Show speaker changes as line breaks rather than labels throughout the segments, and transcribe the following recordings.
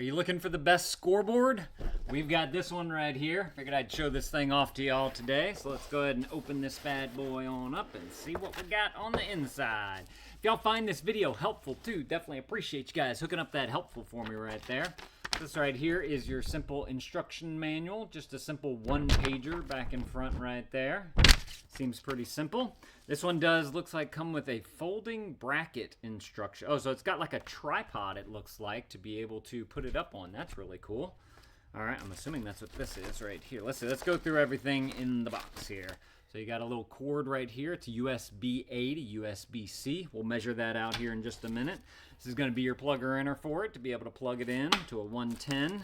Are you looking for the best scoreboard? We've got this one right here. Figured I'd show this thing off to y'all today. So let's go ahead and open this bad boy on up and see what we got on the inside. If y'all find this video helpful too, definitely appreciate you guys hooking up that helpful for me right there. This right here is your simple instruction manual. Just a simple one-pager back in front right there. Seems pretty simple. This one looks like come with a folding bracket instruction. Oh, so it's got like a tripod, it looks like, to be able to put it up on. That's really cool. All right, I'm assuming that's what this is right here. Let's see, let's go through everything in the box here. So you got a little cord right here. It's USB-A to USB-C. We'll measure that out here in just a minute. This is gonna be your plugger inner for it to be able to plug it in to a 110.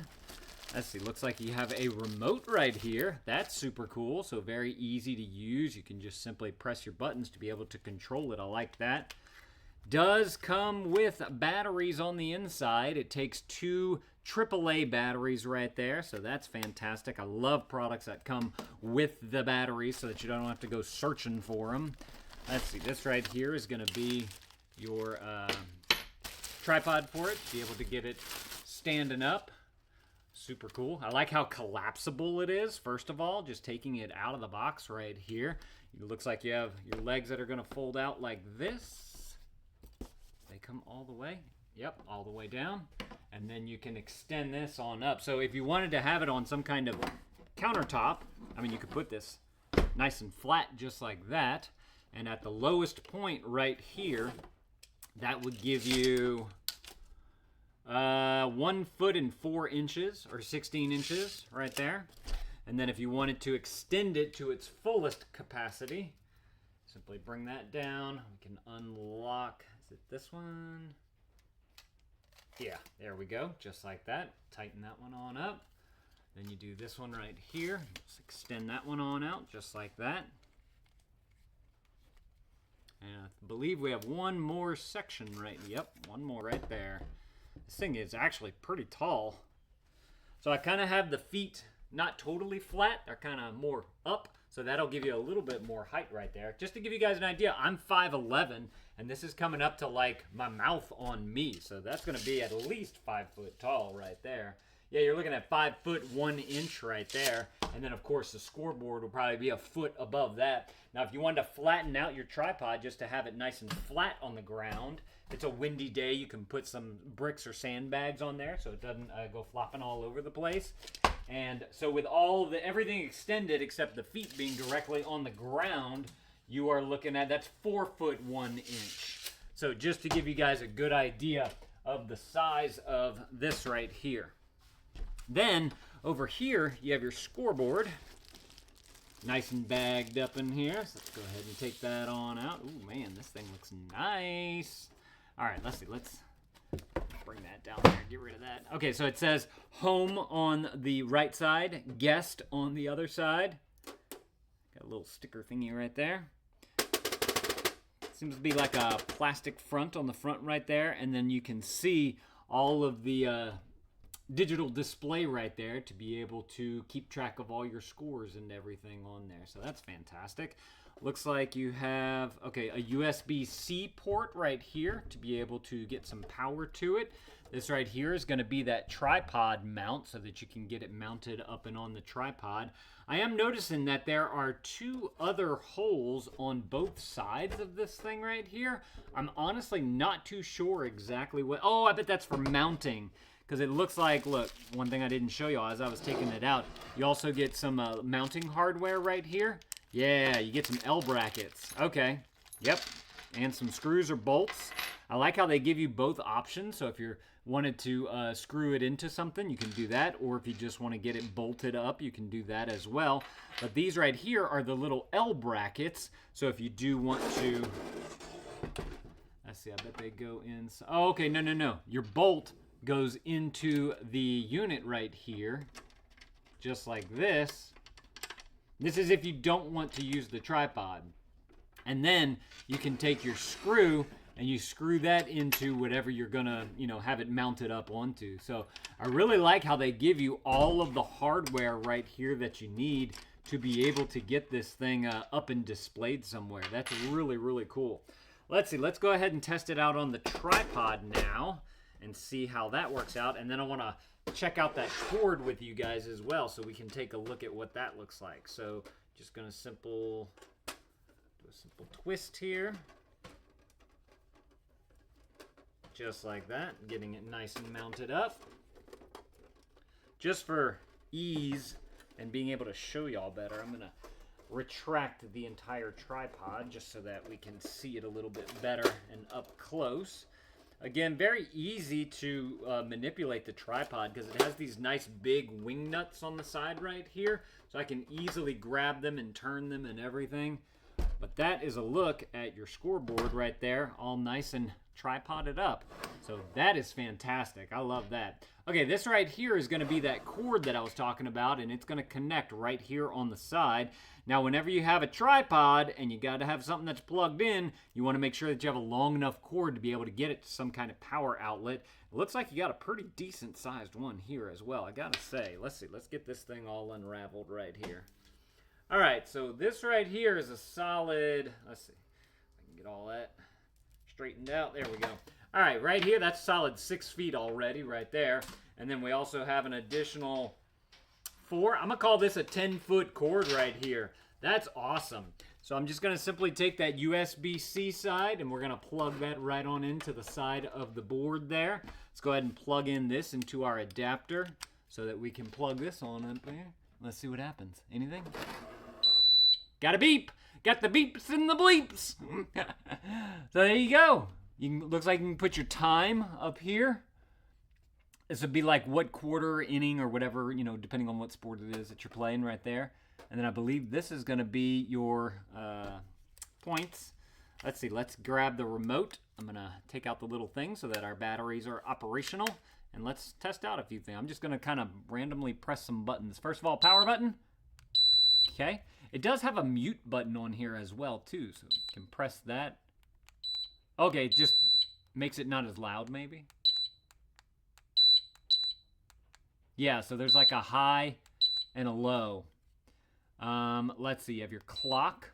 Let's see, looks like you have a remote right here. That's super cool, so very easy to use. You can just simply press your buttons to be able to control it. I like that. Does come with batteries on the inside. It takes 2 AAA batteries right there, so that's fantastic. I love products that come with the batteries so that you don't have to go searching for them. Let's see, this right here is going to be your tripod for it, to be able to get it standing up. Super cool. I like how collapsible it is, first of all, just taking it out of the box right here. It looks like you have your legs that are going to fold out like this. They come all the way. Yep, all the way down. And then you can extend this on up. So if you wanted to have it on some kind of countertop, I mean, you could put this nice and flat just like that. And at the lowest point right here, that would give you 1 foot and 4 inches, or 16 inches right there. And then if you wanted to extend it to its fullest capacity, simply bring that down. We can unlock, is it this one? Yeah, there we go, just like that. Tighten that one on up. Then you do this one right here. Just extend that one on out, just like that. And I believe we have one more section right, yep, one more right there. This thing is actually pretty tall. So I kind of have the feet not totally flat. They're kind of more up. So that'll give you a little bit more height right there. Just to give you guys an idea, I'm 5'11", and this is coming up to like my mouth on me. So that's going to be at least 5 foot tall right there. Yeah, you're looking at 5 foot 1 inch right there. And then, of course, the scoreboard will probably be a foot above that. Now, if you wanted to flatten out your tripod just to have it nice and flat on the ground, it's a windy day, you can put some bricks or sandbags on there so it doesn't go flopping all over the place. And so with everything extended except the feet being directly on the ground, you are looking at, that's 4 foot 1 inch. So just to give you guys a good idea of the size of this right here. Then over here, you have your scoreboard. Nice and bagged up in here. So let's go ahead and take that on out. Ooh, man, this thing looks nice. All right, let's see. Let's bring that down there. Get rid of that. Okay, so it says home on the right side, guest on the other side. Got a little sticker thingy right there. Seems to be like a plastic front on the front right there, and then you can see all of the digital display right there to be able to keep track of all your scores and everything on there. So that's fantastic. Looks like you have, okay, a USB-C port right here to be able to get some power to it. This right here is going to be that tripod mount so that you can get it mounted up and on the tripod. I am noticing that there are 2 other holes on both sides of this thing right here. I'm honestly not too sure exactly what, oh, I bet that's for mounting. Because it looks like, look, one thing I didn't show y'all as I was taking it out, you also get some mounting hardware right here. Yeah, you get some L brackets. Okay, yep, and some screws or bolts. I like how they give you both options, so if you wanted to screw it into something, you can do that, or if you just want to get it bolted up, you can do that as well. But these right here are the little L brackets, so if you do want to, let's see, I bet they go in, oh, okay, no, your bolt goes into the unit right here, just like this. This is if you don't want to use the tripod. And then you can take your screw and you screw that into whatever you're gonna, have it mounted up onto. So I really like how they give you all of the hardware right here that you need to be able to get this thing up and displayed somewhere. That's really, really cool. Let's see, let's go ahead and test it out on the tripod now. and see how that works out. And then I want to check out that cord with you guys as well, so we can take a look at what that looks like. So just gonna do a simple twist here. Just like that, getting it nice and mounted up. Just for ease and being able to show y'all better, I'm gonna retract the entire tripod just so that we can see it a little bit better and up close. Again, very easy to manipulate the tripod because it has these nice big wing nuts on the side right here, so I can easily grab them and turn them and everything. But that is a look at your scoreboard right there, all nice and tripoded up. So that is fantastic. I love that. Okay, this right here is going to be that cord that I was talking about, and it's going to connect right here on the side. Now, whenever you have a tripod and you got to have something that's plugged in, you want to make sure that you have a long enough cord to be able to get it to some kind of power outlet. It looks like you got a pretty decent sized one here as well, I gotta say. Let's see, let's get this thing all unraveled right here. All right, so this right here is a solid, let's see, if I can get all that straightened out. There we go. All right, right here, that's solid 6 feet already right there. And then we also have an additional 4. I'm gonna call this a 10-foot cord right here. That's awesome. So I'm just gonna simply take that USB-C side and we're gonna plug that right on into the side of the board there. Let's go ahead and plug in this into our adapter so that we can plug this on up there. Let's see what happens. Anything? Got a beep. Got the beeps and the bleeps. So there you go. Looks like you can put your time up here. This would be like what quarter, inning, or whatever, you know, depending on what sport it is that you're playing right there. And then I believe this is going to be your points. Let's see. Let's grab the remote. I'm going to take out the little thing so that our batteries are operational. And let's test out a few things. I'm just going to kind of randomly press some buttons. First of all, power button. Okay. It does have a mute button on here as well, too. So you can press that. Okay, it just makes it not as loud, maybe. Yeah, so there's like a high and a low. Let's see, you have your clock.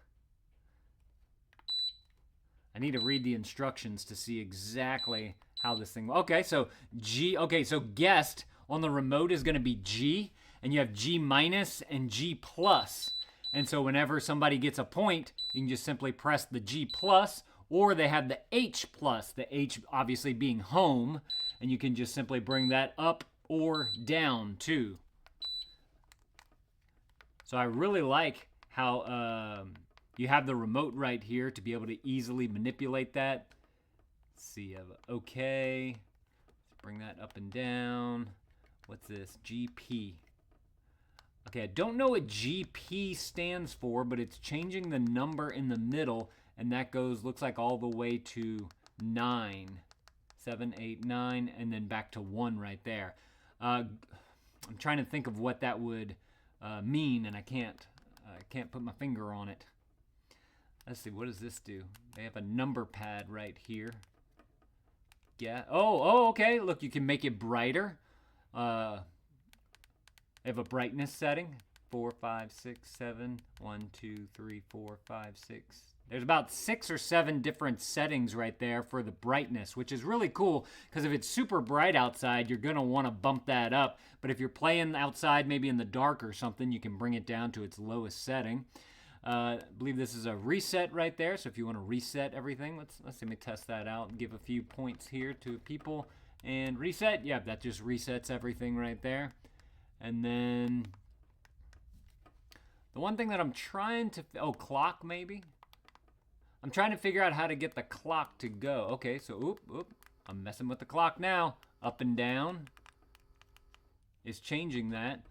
I need to read the instructions to see exactly how this thing... Okay, so G... Okay, so guessed on the remote is going to be G, and you have G minus and G plus. And so whenever somebody gets a point, you can just simply press the G plus, or they have the H plus, the H obviously being home, and you can just simply bring that up or down too. So I really like how you have the remote right here to be able to easily manipulate that. Let's see, you have OK. Let's bring that up and down. What's this? GP. Okay, I don't know what GP stands for, but it's changing the number in the middle, and that goes, looks like all the way to 9. 7, 8, 9, and then back to 1 right there. I'm trying to think of what that would mean, and I can't put my finger on it. Let's see, what does this do? They have a number pad right here. Yeah. Oh, okay. Look, you can make it brighter. They have a brightness setting. 4, 5, 6, 7. 1, 2, 3, 4, 5, 6. There's about 6 or 7 different settings right there for the brightness, which is really cool because if it's super bright outside, you're going to want to bump that up. But if you're playing outside, maybe in the dark or something, you can bring it down to its lowest setting. I believe this is a reset right there. So if you want to reset everything, let's let me test that out and give a few points here to people. And reset, yeah, that just resets everything right there. And then the one thing that I'm trying to, clock maybe. I'm trying to figure out how to get the clock to go. Okay, so I'm messing with the clock now. Up and down is changing that.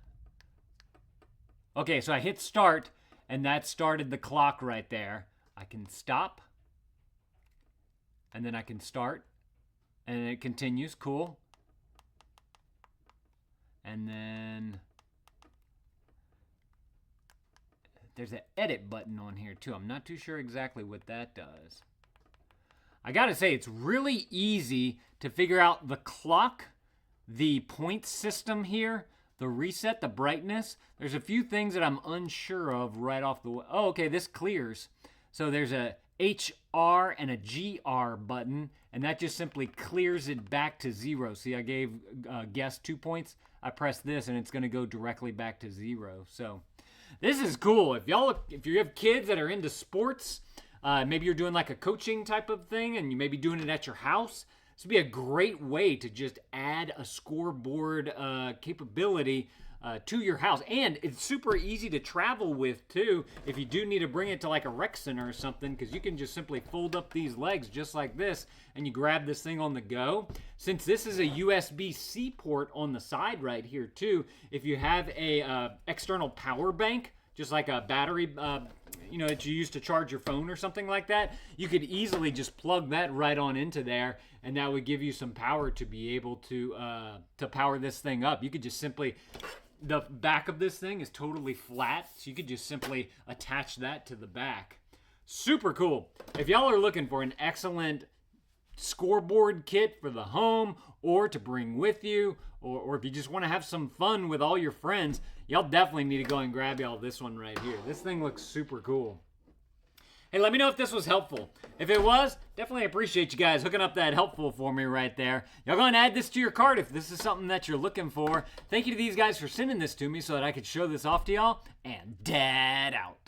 Okay, so I hit start, and that started the clock right there. I can stop, and then I can start, and it continues. Cool. And then there's an edit button on here too. I'm not too sure exactly what that does. I gotta say, it's really easy to figure out the clock, the point system here, the reset, the brightness. There's a few things that I'm unsure of right off the way. Oh, okay, this clears. So there's a HR and a GR button, and that just simply clears it back to 0. See, I gave guest 2 points. I press this, and it's going to go directly back to 0. So this is cool. If you have kids that are into sports, maybe you're doing like a coaching type of thing, and you may be doing it at your house, this would be a great way to just add a scoreboard capability to your house. And it's super easy to travel with too if you do need to bring it to like a rec center or something, because you can just simply fold up these legs just like this and you grab this thing on the go. Since this is a USB-C port on the side right here too, if you have a external power bank, just like a battery that you use to charge your phone or something like that, you could easily just plug that right on into there, and that would give you some power to be able to power this thing up. You could just simply, the back of this thing is totally flat, so you could just simply attach that to the back. Super cool. If y'all are looking for an excellent scoreboard kit for the home or to bring with you, or if you just want to have some fun with all your friends, y'all definitely need to go and grab y'all this one right here. This thing looks super cool. Hey, let me know if this was helpful. If it was, definitely appreciate you guys hooking up that helpful for me right there. Y'all go and add this to your cart if this is something that you're looking for. Thank you to these guys for sending this to me so that I could show this off to y'all. And Dad out.